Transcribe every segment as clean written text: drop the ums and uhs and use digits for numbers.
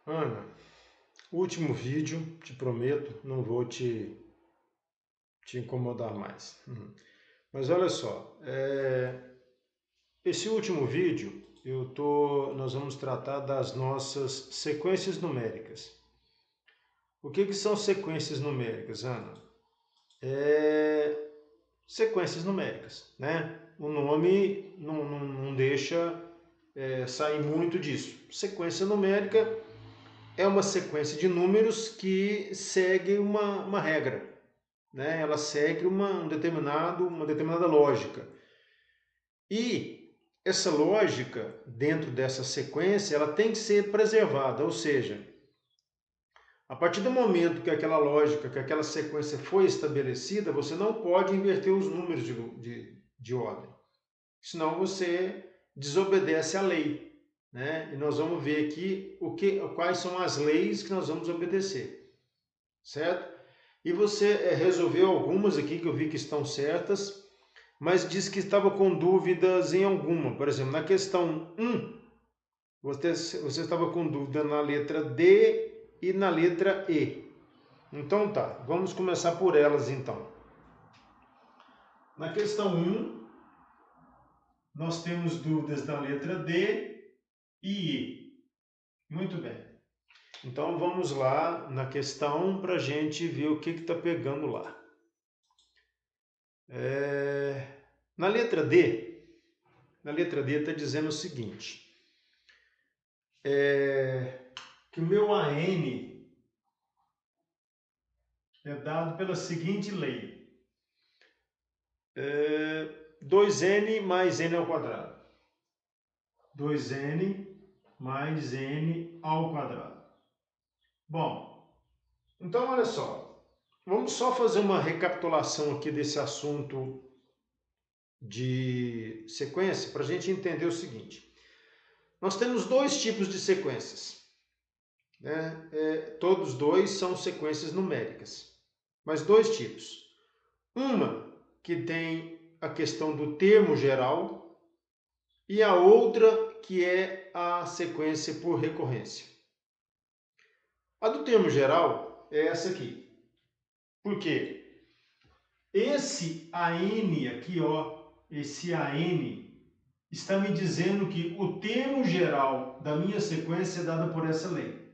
Ana, último vídeo, te prometo, não vou te incomodar mais. Mas olha só, esse último vídeo nós vamos tratar das nossas sequências numéricas. O que são sequências numéricas, Ana? Sequências numéricas, né? O nome não deixa sair muito disso. Sequência numérica é uma sequência de números que segue uma regra, né? Ela segue uma determinada lógica. E essa lógica, dentro dessa sequência, ela tem que ser preservada, ou seja, a partir do momento que aquela lógica, que aquela sequência foi estabelecida, você não pode inverter os números de ordem, senão você desobedece à lei. Né? E nós vamos ver aqui quais são as leis que nós vamos obedecer, certo? E você resolveu algumas aqui que eu vi que estão certas, mas disse que estava com dúvidas em alguma. Por exemplo, na questão 1, você estava com dúvida na letra D e na letra E. Então tá, vamos começar por elas então. Na questão 1, nós temos dúvidas na letra D e E. Muito bem. Então vamos lá na questão para a gente ver o que está pegando lá. Na letra D está dizendo o seguinte, que o meu AN é dado pela seguinte lei. 2n mais n ao quadrado. 2n mais n ao quadrado. Bom, então olha só. Vamos só fazer uma recapitulação aqui desse assunto de sequência para a gente entender o seguinte. Nós temos dois tipos de sequências. Né? Todos dois são sequências numéricas, mas dois tipos. Uma que tem a questão do termo geral e a outra que é a sequência por recorrência. A do termo geral é essa aqui. Por quê? Esse AN aqui, ó, esse AN está me dizendo que o termo geral da minha sequência é dado por essa lei.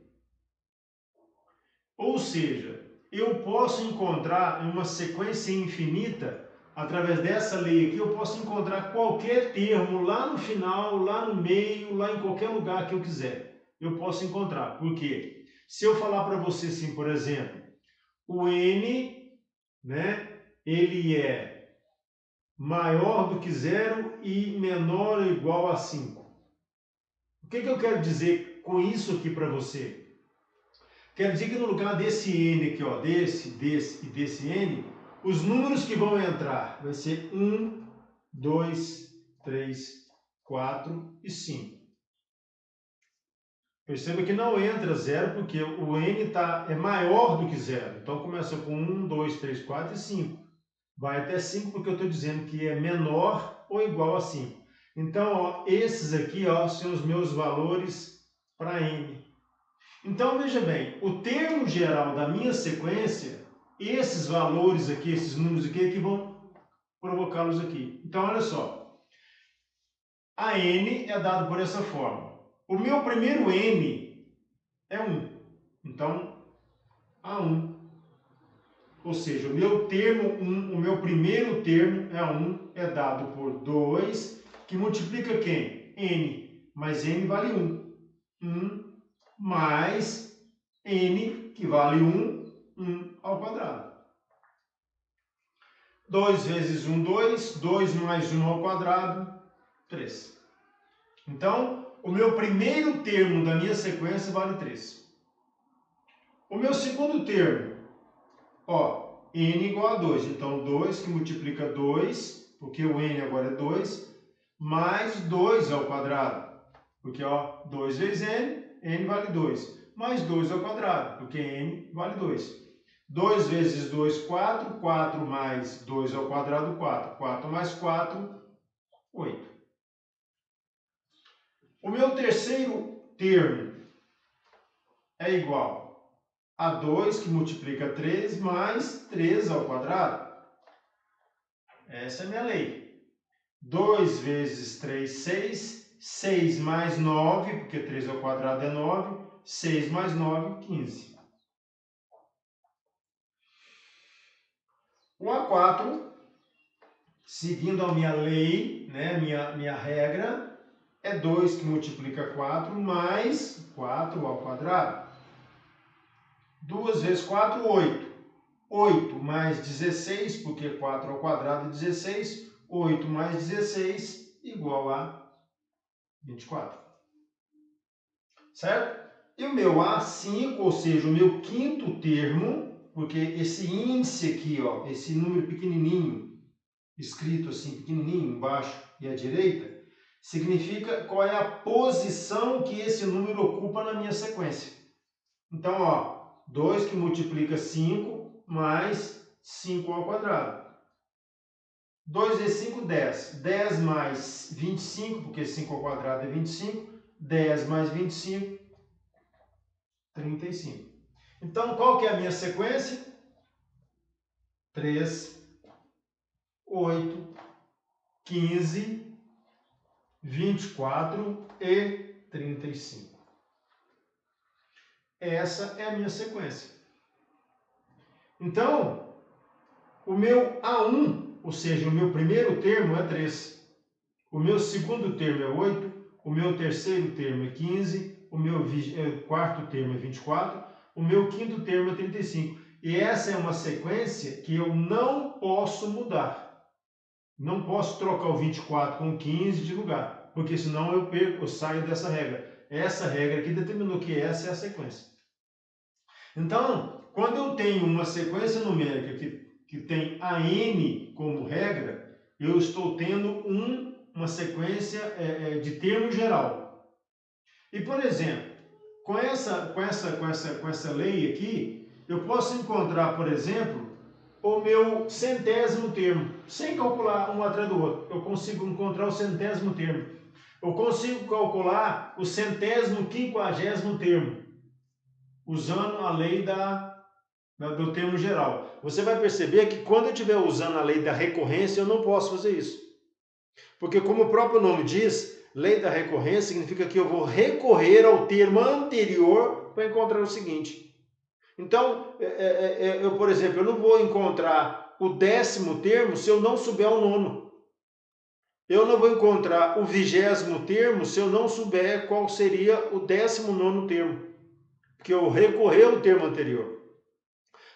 Ou seja, eu posso encontrar uma sequência infinita, através dessa lei aqui, eu posso encontrar qualquer termo lá no final, lá no meio, lá em qualquer lugar que eu quiser. Eu posso encontrar. Por quê? Se eu falar para você assim, por exemplo, o n, né, ele é maior do que 0 e menor ou igual a 5. O que eu quero dizer com isso aqui para você? Quero dizer que no lugar desse n aqui, ó, desse e desse n, os números que vão entrar vai ser 1, 2, 3, 4 e 5. Perceba que não entra 0 porque o n é maior do que 0. Então começa com 1, 2, 3, 4 e 5. Vai até 5 porque eu estou dizendo que é menor ou igual a 5. Então, ó, esses aqui, ó, são os meus valores para n. Então, veja bem, o termo geral da minha sequência, esses valores aqui, esses números aqui, é que vão provocá-los aqui. Então, olha só. A n é dado por essa forma. O meu primeiro n é 1. Então, A1. Ou seja, o meu termo 1, o meu primeiro termo é 1, é dado por 2, que multiplica quem? N. Mas n vale 1. 1 mais n, que vale 1, 1 ao quadrado. 2 vezes 1, 2. 2 mais 1 ao quadrado, 3. Então, o meu primeiro termo da minha sequência vale 3. O meu segundo termo, ó, n igual a 2. Então, 2 que multiplica 2, porque o n agora é 2, mais 2 ao quadrado. Porque, ó, 2 vezes n vale 2. Mais 2 ao quadrado, porque n vale 2. 2 vezes 2, 4. 4 mais 2 ao quadrado, 4. 4 mais 4, 8. O meu terceiro termo é igual a 2 que multiplica 3 mais 3 ao quadrado. Essa é a minha lei. 2 vezes 3, 6. 6 mais 9, porque 3 ao quadrado é 9. 6 mais 9, 15. O A4, seguindo a minha lei, né, minha regra, é 2 que multiplica 4 mais 4 ao quadrado. 2 vezes 4, 8. 8 mais 16, porque 4 ao quadrado é 16. 8 mais 16 igual a 24. Certo? E o meu A5, ou seja, o meu quinto termo, porque esse índice aqui, ó, esse número pequenininho, escrito assim, pequenininho, embaixo e à direita, significa qual é a posição que esse número ocupa na minha sequência. Então, ó, 2 que multiplica 5 mais 5 ao quadrado. 2 vezes 5, 10. 10 mais 25, porque 5 ao quadrado é 25. 10 mais 25, 35. Então, qual que é a minha sequência? 3, 8, 15, 24 e 35. Essa é a minha sequência. Então, o meu A1, ou seja, o meu primeiro termo é 3. O meu segundo termo é 8. O meu terceiro termo é 15. O meu quarto termo é 24. O meu quinto termo é 35. E essa é uma sequência que eu não posso mudar. Não posso trocar o 24 com o 15 de lugar, porque senão eu saio dessa regra. Essa regra aqui determinou que essa é a sequência. Então, quando eu tenho uma sequência numérica que tem a n como regra, eu estou tendo uma sequência de termo geral. E, por exemplo, com essa lei aqui, eu posso encontrar, por exemplo, o meu centésimo termo, sem calcular um atrás do outro. Eu consigo encontrar o centésimo termo. Eu consigo calcular o centésimo quinquagésimo termo, usando a lei do termo geral. Você vai perceber que quando eu estiver usando a lei da recorrência, eu não posso fazer isso. Porque, como o próprio nome diz, lei da recorrência significa que eu vou recorrer ao termo anterior para encontrar o seguinte. Então, eu, por exemplo, eu não vou encontrar o 10º termo se eu não souber o 9º. Eu não vou encontrar o 20º termo se eu não souber qual seria o 19º termo, porque eu recorri ao termo anterior.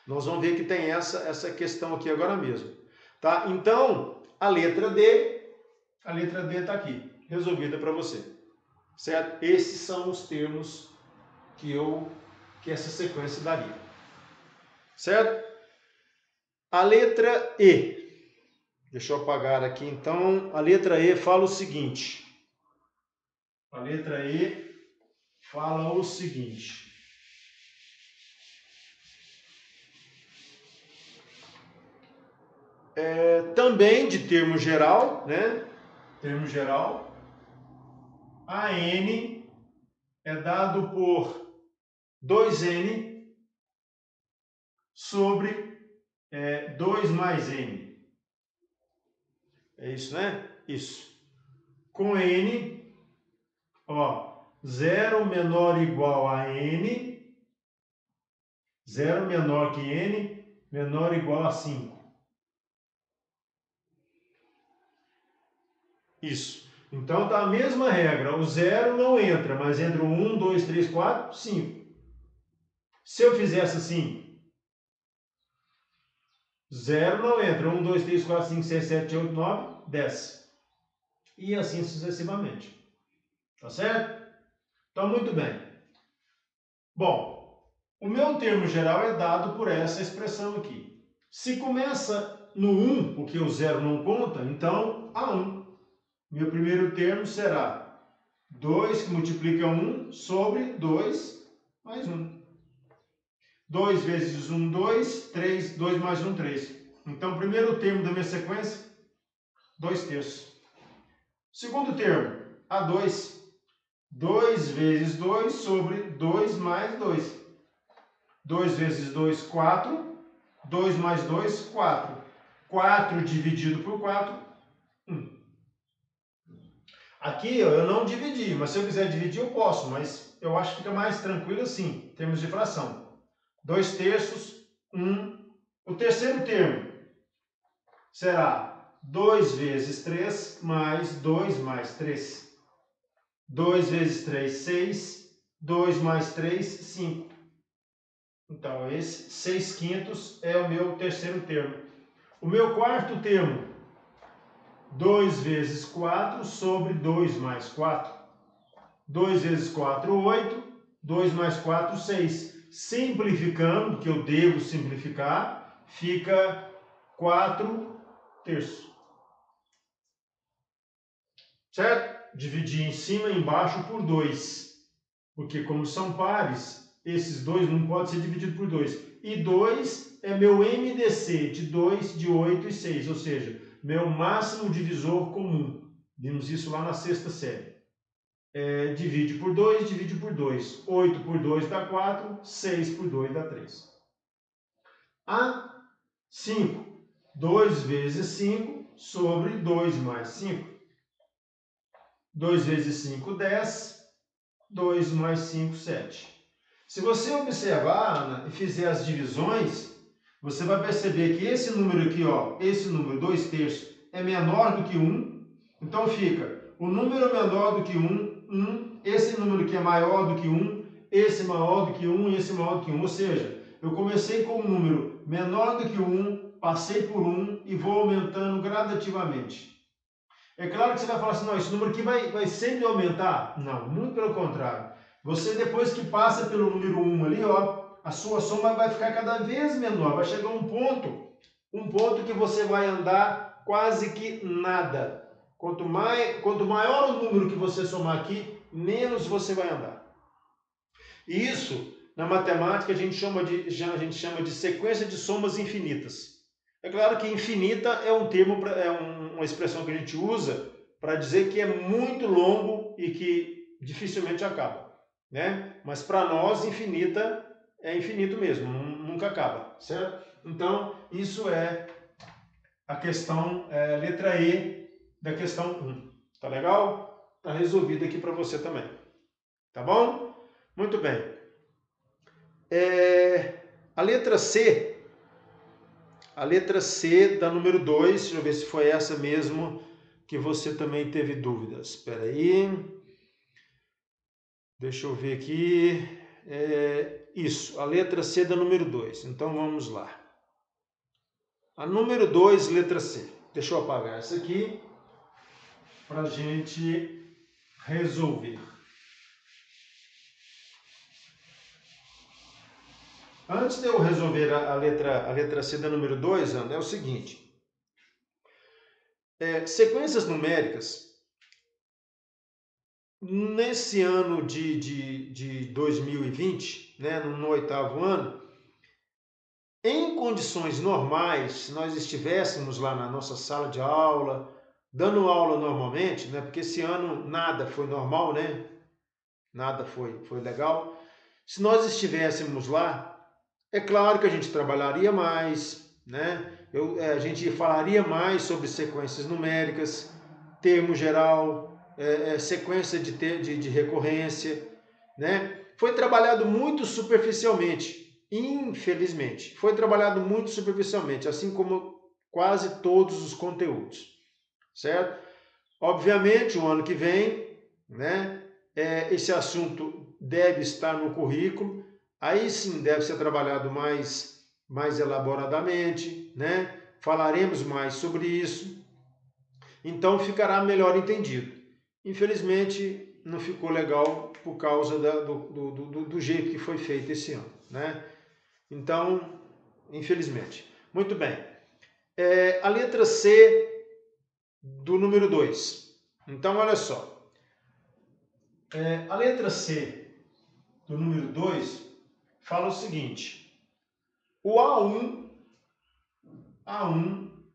Nós vamos ver que tem essa questão aqui agora mesmo. Tá? Então, a letra D está aqui, resolvida para você. Certo? Esses são os termos que essa sequência daria. Certo? A letra E. Deixa eu apagar aqui, então. A letra E fala o seguinte. A letra E fala o seguinte. Também de termo geral, né? Termo geral. A N é dado por 2N sobre 2 mais N. É isso, né? Isso. Com N, ó, 0 menor ou igual a N, 0 menor que N, menor ou igual a 5. Isso. Então tá a mesma regra. O 0 não entra, mas entra o 1, 2, 3, 4, 5. Se eu fizesse assim, 0 não entra. 1, 2, 3, 4, 5, 6, 7, 8, 9, 10. E assim sucessivamente. Tá certo? Então, muito bem. Bom, o meu termo geral é dado por essa expressão aqui. Se começa no 1, porque o 0 não conta, então A1. Meu primeiro termo será 2 que multiplica 1 sobre 2 mais 1. 2 vezes 1, 2. 3, 2 mais 1, 3. Então, o primeiro termo da minha sequência, 2 terços. Segundo termo, A2. 2 vezes 2 sobre 2 mais 2. 2 vezes 2, 4. 2 mais 2, 4. 4 dividido por 4, 1. Aqui ó, eu não dividi, mas se eu quiser dividir eu posso, mas eu acho que fica mais tranquilo assim, em termos de fração. 2 terços, 1. O terceiro termo será 2 vezes 3 mais 2 mais 3. 2 vezes 3, 6. 2 mais 3, 5. Então, esse 6 quintos é o meu terceiro termo. O meu quarto termo, 2 vezes 4 sobre 2 mais 4. 2 vezes 4, 8. 2 mais 4, 6. Simplificando, que eu devo simplificar, fica 4 terços. Certo? Dividir em cima e embaixo por 2. Porque como são pares, esses dois não podem ser divididos por 2. E 2 é meu MDC de 2, de 8 e 6, ou seja, meu máximo divisor comum. Vimos isso lá na sexta série. Divide por 2, divide por 2. 8 por 2 dá 4, 6 por 2 dá 3. A 5. 2 vezes 5 sobre 2 mais 5. 2 vezes 5, 10. 2 mais 5, 7. Se você observar, Ana, e fizer as divisões, você vai perceber que esse número aqui, ó, esse número 2 terços, é menor do que 1. Então fica o número menor do que 1, 1. Esse número aqui é maior do que 1, esse maior do que 1 e esse maior do que 1. Ou seja, eu comecei com um número menor do que 1, passei por 1 e vou aumentando gradativamente. É claro que você vai falar assim, não, esse número aqui vai sempre aumentar. Não, muito pelo contrário. Você, depois que passa pelo número 1 ali, ó, a sua soma vai ficar cada vez menor. Vai chegar um ponto que você vai andar quase que nada. Quanto maior o número que você somar aqui, menos você vai andar. E isso, na matemática, a gente chama de sequência de somas infinitas. É claro que infinita é um termo, uma expressão que a gente usa para dizer que é muito longo e que dificilmente acaba, né? Mas para nós infinita é infinito mesmo, nunca acaba, certo? Então isso é a questão letra E da questão 1. Tá legal? Tá resolvido aqui para você também. Tá bom? Muito bem. A letra C. A letra C da número 2, deixa eu ver se foi essa mesmo que você também teve dúvidas. Espera aí. Deixa eu ver aqui. Isso, a letra C da número 2. Então vamos lá. A número 2, letra C. Deixa eu apagar essa aqui para a gente resolver. Antes de eu resolver a letra C da número 2, Ana, é o seguinte. Sequências numéricas, nesse ano de 2020, né, no 8º ano, em condições normais, se nós estivéssemos lá na nossa sala de aula, dando aula normalmente, né, porque esse ano nada foi normal, né, nada foi legal. Se nós estivéssemos lá, é claro que a gente trabalharia mais, né, a gente falaria mais sobre sequências numéricas, termo geral, sequência de recorrência, né? Foi trabalhado muito superficialmente, infelizmente. Foi trabalhado muito superficialmente, assim como quase todos os conteúdos, certo? Obviamente, o ano que vem, né, esse assunto deve estar no currículo, aí sim deve ser trabalhado mais elaboradamente, né? Falaremos mais sobre isso, então ficará melhor entendido. Infelizmente, não ficou legal por causa do jeito que foi feito esse ano, né? Então, infelizmente. Muito bem. A letra C do número 2. Então, olha só. A letra C do número 2 fala o seguinte. O A1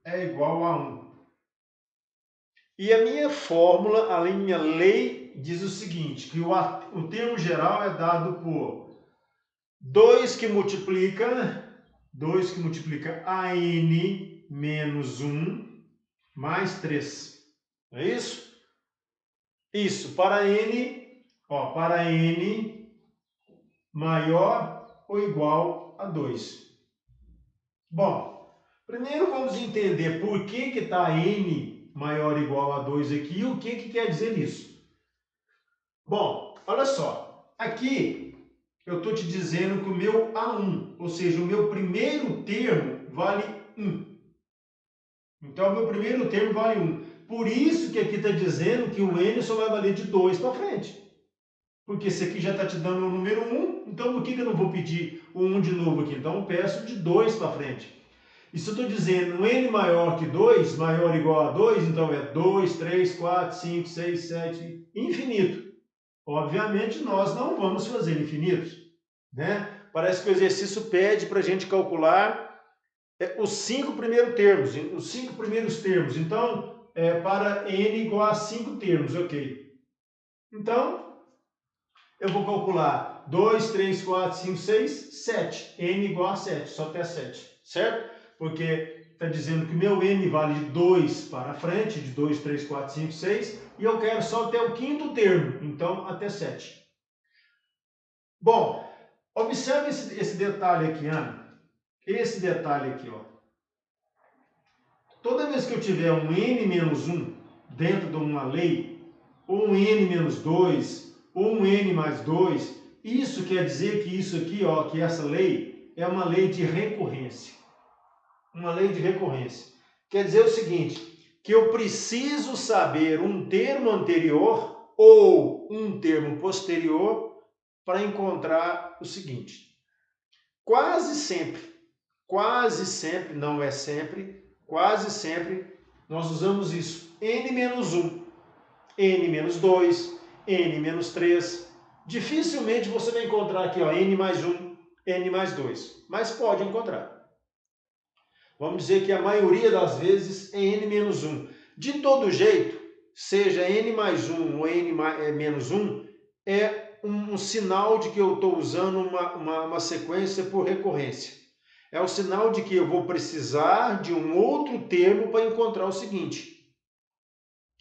é igual a 1. E a minha fórmula, a minha lei diz o seguinte, que o termo geral é dado por 2 que multiplica AN menos 1 mais 3. Não é isso? Isso, para N maior ou igual a 2. Bom, primeiro vamos entender por que está N maior ou igual a 2 aqui e o que quer dizer isso. Bom, olha só, aqui eu estou te dizendo que o meu A1, ou seja, o meu primeiro termo vale 1. Então, o meu primeiro termo vale 1. Por isso que aqui está dizendo que o N só vai valer de 2 para frente. Porque esse aqui já está te dando o número 1, então por que eu não vou pedir o 1 de novo aqui? Então eu peço de 2 para frente. E se eu estou dizendo N maior que 2, maior ou igual a 2, então é 2, 3, 4, 5, 6, 7, infinito. Obviamente nós não vamos fazer infinitos, né? Parece que o exercício pede para a gente calcular os 5 primeiros termos, os 5 primeiros termos. Então, para N igual a 5 termos, ok. Então, eu vou calcular 2, 3, 4, 5, 6, 7. N igual a 7, só até 7, certo? Porque está dizendo que o meu N vale de 2 para frente, de 2, 3, 4, 5, 6, e eu quero só até o quinto termo, então até 7. Bom, observe esse detalhe aqui, Ana. Esse detalhe aqui, ó. Toda vez que eu tiver um N menos 1 dentro de uma lei, ou um N menos 2, ou um N mais 2, isso quer dizer que isso aqui, ó, que essa lei é uma lei de recorrência. Uma lei de recorrência. Quer dizer o seguinte, que eu preciso saber um termo anterior ou um termo posterior para encontrar o seguinte. Quase sempre, não é sempre, quase sempre nós usamos isso. N menos 1, N menos 2, N menos 3. Dificilmente você vai encontrar aqui, ó, N mais 1, N mais 2. Mas pode encontrar. Vamos dizer que a maioria das vezes é N menos 1. De todo jeito, seja N mais 1 ou N menos 1, é um sinal de que eu estou usando uma sequência por recorrência. É o sinal de que eu vou precisar de um outro termo para encontrar o seguinte.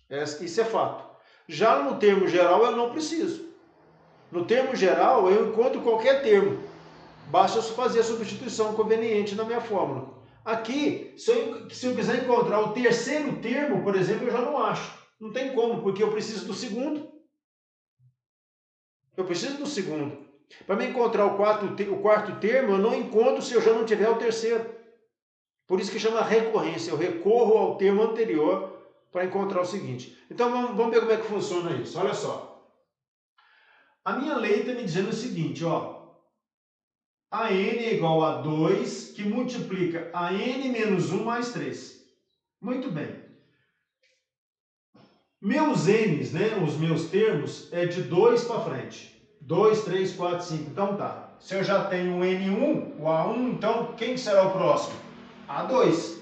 Isso é fato. Já no termo geral, eu não preciso. No termo geral, eu encontro qualquer termo. Basta eu fazer a substituição conveniente na minha fórmula. Aqui, se eu quiser encontrar o terceiro termo, por exemplo, eu já não acho. Não tem como, porque eu preciso do segundo. Eu preciso do segundo. Para me encontrar o quarto termo, eu não encontro se eu já não tiver o terceiro. Por isso que chama recorrência. Eu recorro ao termo anterior para encontrar o seguinte. Então, vamos ver como é que funciona isso. Olha só. A minha lei está me dizendo o seguinte, ó. A N é igual a 2, que multiplica a N menos 1 mais 3. Muito bem. Meus N's, né, os meus termos, é de 2 para frente. 2, 3, 4, 5. Então tá. Se eu já tenho o N1, o A1, então quem será o próximo? A2.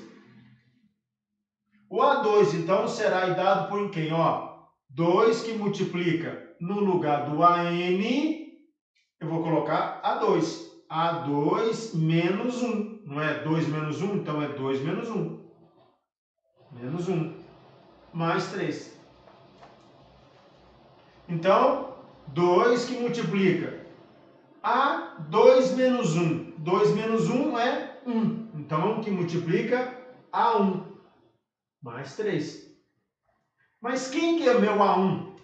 O A2, então, será dado por quem? Ó, 2 que multiplica no lugar do AN, eu vou colocar A2. A2 menos 1. Não é 2 menos 1? Então é 2 menos 1. Menos 1. Mais 3. Então, 2 que multiplica A2 menos 1. 2 menos 1 é 1. Então, que multiplica A1. Mais 3. Mas quem que é meu A1?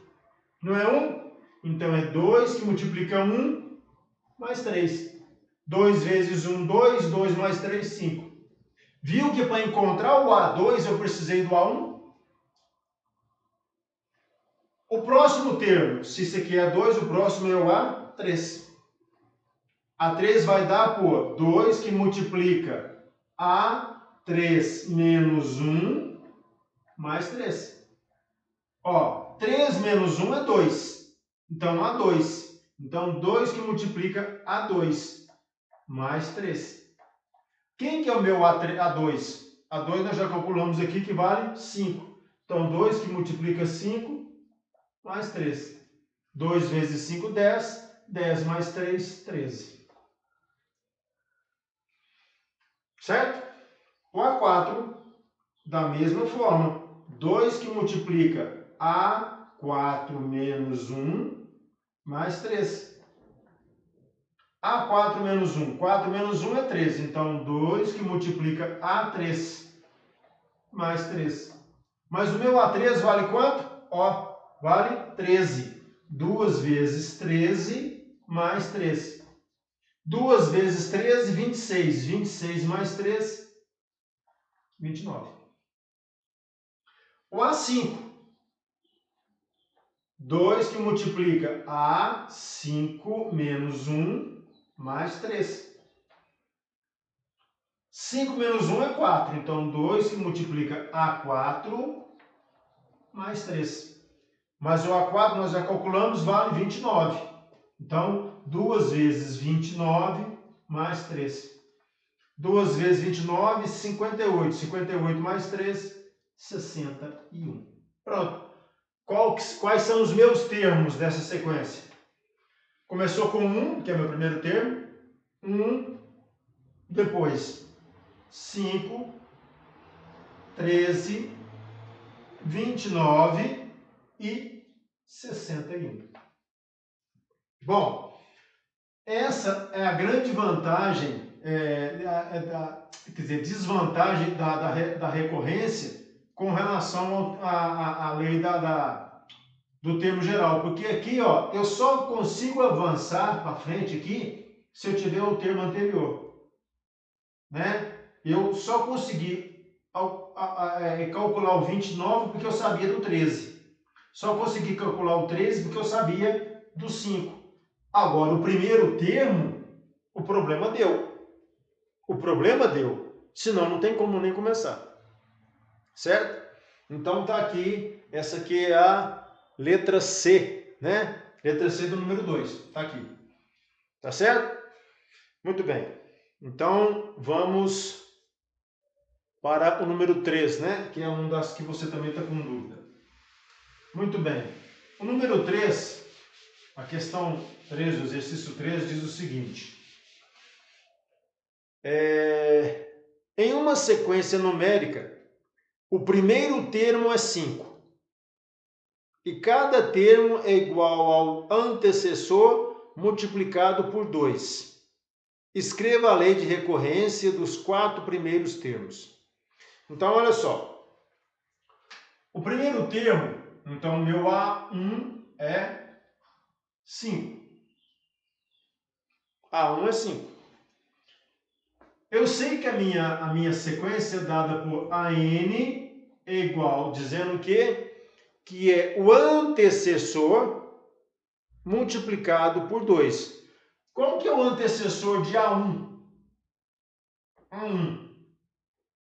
Não é 1? Então, é 2 que multiplica 1 mais 3. 2 vezes 1, 2. 2 mais 3, 5. Viu que para encontrar o A2 eu precisei do A1? O próximo termo, se isso aqui é 2, o próximo é o A3. A3 vai dar por 2 que multiplica A3 menos 1 mais 3. Ó, 3 menos 1 é 2. Então, A2. Então, 2 que multiplica A2 mais 3. Quem que é o meu A2? A2 nós já calculamos aqui que vale 5. Então, 2 que multiplica 5 mais 3. 2 vezes 5, 10. 10 mais 3, 13. Certo? O A4, da mesma forma. 2 que multiplica A4 menos 1 mais 3. A4 menos 1. 4 menos 1 é 13. Então, 2 que multiplica A3 mais 3. Mas o meu A3 vale quanto? Ó, vale 13. 2 vezes 13 mais 3. 2 vezes 13, 26. 26 mais 3, 29. O A5. 2 que multiplica A5 menos 1 mais 3. 5 menos 1 é 4. Então, 2 que multiplica A4 mais 3. Mas o A4 nós já calculamos, vale 29. Então, 2 vezes 29 mais 3. 2 vezes 29, 58. 58 mais 3, 61. Pronto. Quais são os meus termos dessa sequência? Começou com 1, que é meu primeiro termo. 1, depois 5, 13, 29 e 61. Bom, essa é a grande vantagem, quer dizer, desvantagem da recorrência com relação à lei do termo geral. Porque aqui, ó, eu só consigo avançar para frente aqui se eu tiver o termo anterior. Né? Eu só consegui calcular o 29 porque eu sabia do 13. Só consegui calcular o 13 porque eu sabia do 5. Agora, o primeiro termo, o problema deu. O problema deu. Senão, não tem como nem começar. Certo? Então, tá aqui. Essa aqui é a letra C, né? Letra C do número 2. Tá aqui. Tá certo? Muito bem. Então, vamos para o número 3, né? Que é um das que você também está com dúvida. Muito bem. O número 3, a questão 3, o exercício 3, diz o seguinte. Em uma sequência numérica, o primeiro termo é 5. E cada termo é igual ao antecessor multiplicado por 2. Escreva a lei de recorrência dos 4 primeiros termos. Então, olha só. O primeiro termo, então, meu A1 é 5. A1 é 5. Eu sei que a minha sequência é dada por AN é igual, dizendo que é o antecessor multiplicado por 2. Qual que é o antecessor de A1? A1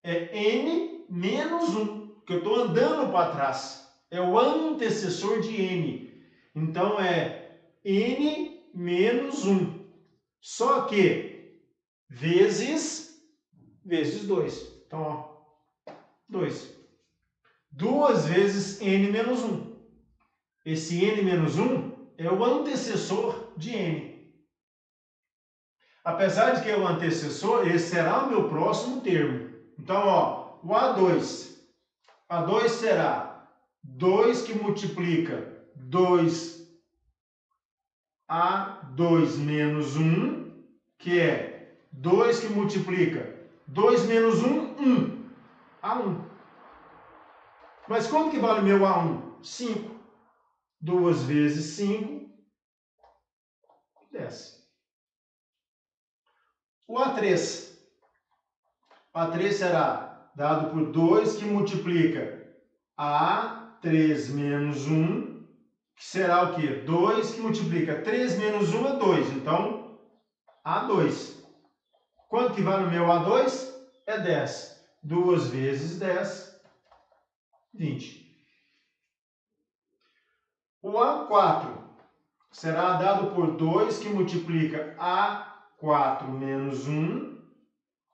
é N menos 1, que eu estou andando para trás. É o antecessor de N. Então, é N menos 1. Só que vezes 2. Então, ó, 2. 2 vezes N menos 1. Esse N menos 1 é o antecessor de N. Apesar de que é o antecessor, esse será o meu próximo termo. Então, ó, o A2. A2 será 2 que multiplica 2A2 menos 1, que é 2 que multiplica 2 menos 1, 1. A1. Mas quanto que vale meu A1? 5. 2 vezes 5, 10. O A3. O A3 será dado por 2 que multiplica A3 menos 1, que será o quê? 2 que multiplica 3 menos 1 é 2. Então, A2. Quanto que vale o meu A2? É 10. 2 vezes 10, 20. O A4 será dado por 2 que multiplica A4 menos 1,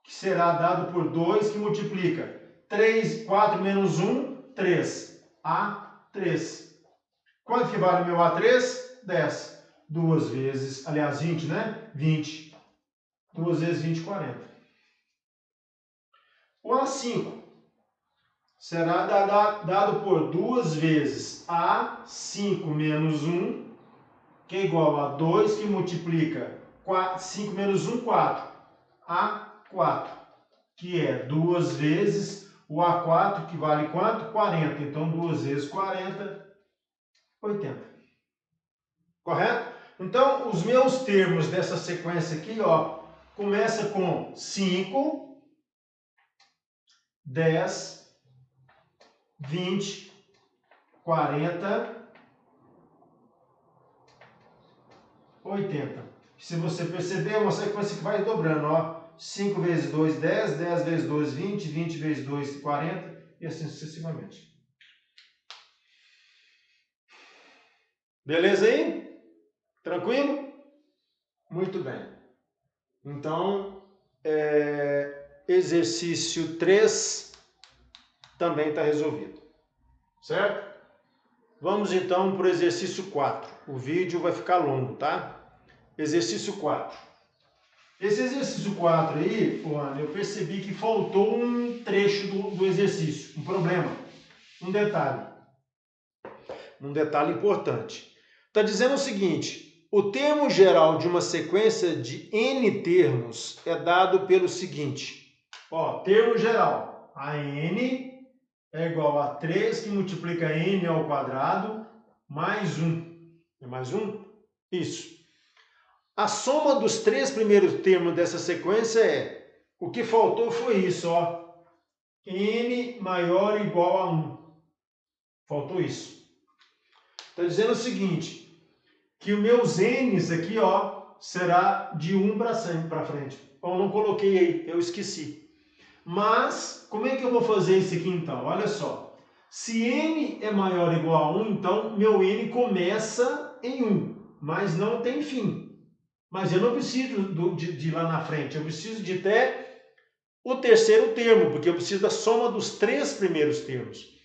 que será dado por 2 que multiplica 4 menos 1, 3. A3. Quanto que vale o meu A3? 10. 2 vezes, aliás, 20, né? 20. 2 vezes 20, 40. O A5 será dado por 2 vezes A5 menos 1, que é igual a 2, que multiplica 5 menos 1, 4. A4, que é 2 vezes o A4, que vale quanto? 40. Então, 2 vezes 40, 80. Correto? Então, os meus termos dessa sequência aqui, ó, começa com 5, 10, 20, 40, 80. Se você perceber, é uma sequência que vai dobrando, ó. 5 vezes 2, 10, 10 vezes 2, 20, 20 vezes 2, 40, e assim sucessivamente. Beleza aí? Tranquilo? Muito bem. Então, exercício 3 também está resolvido. Certo? Vamos então para o exercício 4. O vídeo vai ficar longo, tá? Exercício 4. Esse exercício 4 aí, Ana, eu percebi que faltou um trecho do exercício, um problema, um detalhe. Um detalhe importante. Está dizendo o seguinte: o termo geral de uma sequência de n termos é dado pelo seguinte. Ó, termo geral, a n é igual a 3 que multiplica n ao quadrado mais 1. É mais 1? Isso. A soma dos 3 primeiros termos dessa sequência é, o que faltou foi isso, ó, n maior ou igual a 1. Faltou isso. Está dizendo o seguinte, que os meus n's aqui, ó, será de 1 para frente. Eu não coloquei aí, eu esqueci. Mas, como é que eu vou fazer isso aqui então? Olha só. Se n é maior ou igual a 1, então meu n começa em 1, mas não tem fim. Mas eu não preciso de lá na frente, eu preciso de até o terceiro termo, porque eu preciso da soma dos 3 primeiros termos.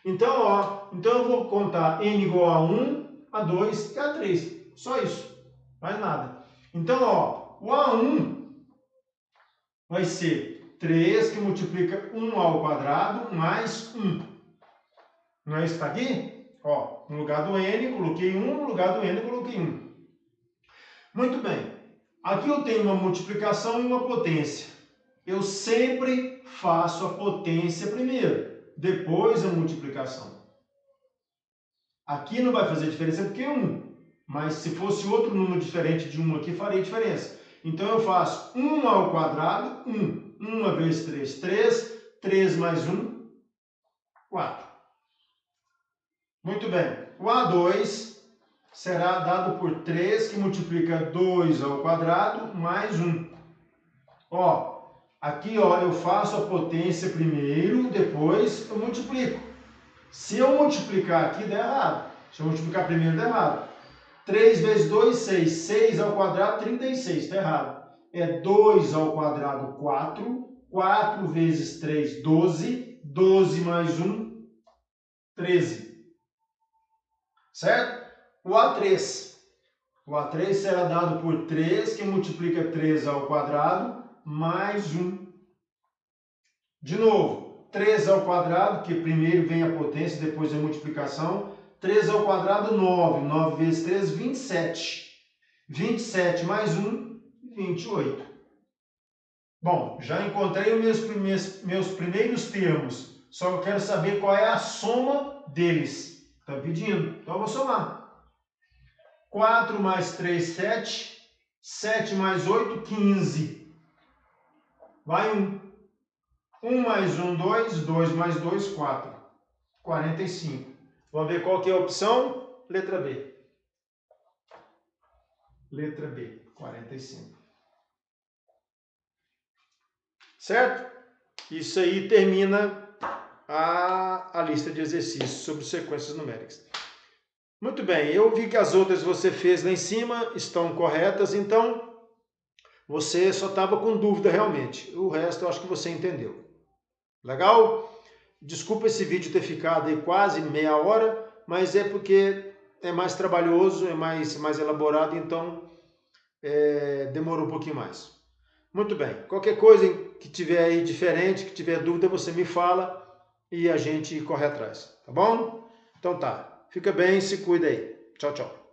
Então, ó, então eu vou contar n igual a 1, a 2 e a 3. Só isso, mais nada. Então, ó, o A1 vai ser 3 que multiplica 1 ao quadrado mais 1. Não é isso que está aqui? Ó, no lugar do n, coloquei 1, no lugar do n, coloquei 1. Muito bem. Aqui eu tenho uma multiplicação e uma potência. Eu sempre faço a potência primeiro, depois a multiplicação. Aqui não vai fazer diferença porque é 1. Mas se fosse outro número diferente de 1 aqui, faria diferença. Então eu faço 1 ao quadrado, 1. 1 vezes 3, 3. 3 mais 1, 4. Muito bem. O A2 será dado por 3, que multiplica 2 ao quadrado, mais 1. Ó, aqui ó, eu faço a potência primeiro, depois eu multiplico. Se eu multiplicar aqui, dá errado. Se eu multiplicar primeiro, dá errado. 3 vezes 2, 6. 6 ao quadrado, 36. Está errado. É 2 ao quadrado, 4. 4 vezes 3, 12. 12 mais 1, 13. Certo? O A3. O A3 será dado por 3, que multiplica 3 ao quadrado, mais 1. De novo, 3 ao quadrado, que primeiro vem a potência, depois a multiplicação. 3 ao quadrado, 9. 9 vezes 3, 27. 27 mais 1, 28. Bom, já encontrei os meus primeiros termos. Só que eu quero saber qual é a soma deles. Está pedindo? Então eu vou somar. 4 mais 3, 7. 7 mais 8, 15. Vai 1. 1 mais 1, 2. 2 mais 2, 4. 45. Vamos ver qual que é a opção? Letra B. Letra B, 45. Certo? Isso aí termina a lista de exercícios sobre sequências numéricas. Muito bem, eu vi que as outras você fez lá em cima estão corretas, então você só estava com dúvida realmente. O resto eu acho que você entendeu. Legal? Desculpa esse vídeo ter ficado aí quase meia hora, mas é porque é mais trabalhoso, é mais elaborado, então demorou um pouquinho mais. Muito bem, qualquer coisa que tiver aí diferente, que tiver dúvida, você me fala e a gente corre atrás, tá bom? Então tá, fica bem, se cuida aí. Tchau, tchau.